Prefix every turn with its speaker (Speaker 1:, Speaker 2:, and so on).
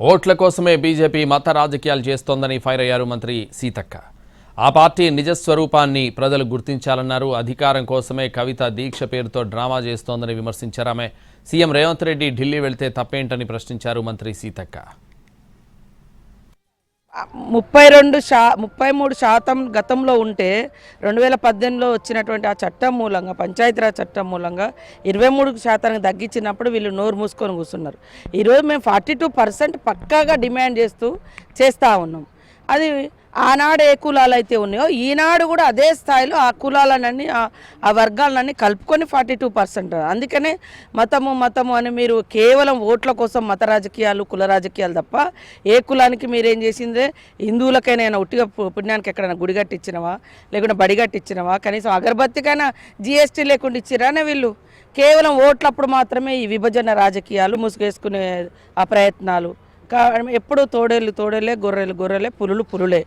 Speaker 1: ఓట్ల కోసమే బీజేపీ మత రాజకీయాలు చేస్తోందని ఫైర్ అయ్యారు మంత్రి సీతక్క. ఆ పార్టీ నిజస్వరూపాన్ని ప్రజలు గుర్తించాలన్నారు. అధికారం కోసమే కవిత దీక్ష పేరుతో డ్రామా చేస్తోందని విమర్శించారు ఆమె. సీఎం రేవంత్ రెడ్డి ఢిల్లీ వెళ్తే తప్పేంటని ప్రశ్నించారు మంత్రి సీతక్క.
Speaker 2: 33% గతంలో ఉంటే 2018లో వచ్చినటువంటి ఆ చట్టం మూలంగా, పంచాయతీరాజ్ చట్టం మూలంగా 23% తగ్గించినప్పుడు వీళ్ళు నోరు మూసుకొని కూర్చున్నారు. ఈరోజు మేము 42% పక్కాగా డిమాండ్ చేస్తూ ఉన్నాం. అది ఆనాడు ఏ కులాలు అయితే ఉన్నాయో ఈనాడు కూడా అదే స్థాయిలో ఆ కులాలన్నీ ఆ వర్గాలన్నీ కలుపుకొని 42%. అందుకనే మతము అని మీరు కేవలం ఓట్ల కోసం మత రాజకీయాలు, కుల రాజకీయాలు తప్ప ఏ కులానికి మీరేం చేసిందే, హిందువులకైనా ఉట్టిగా పుణ్యానికి ఎక్కడైనా గుడి కట్టించినవా, లేకుంటే బడి కట్టించినవా, కనీసం అగరబత్తికైనా జీఎస్టీ లేకుండా ఇచ్చిరానే వీళ్ళు. కేవలం ఓట్లప్పుడు మాత్రమే ఈ విభజన రాజకీయాలు, ముసుగేసుకునే ఆ ప్రయత్నాలు. ఎప్పుడు తోడేళ్ళే, గొర్రెలే పులులే.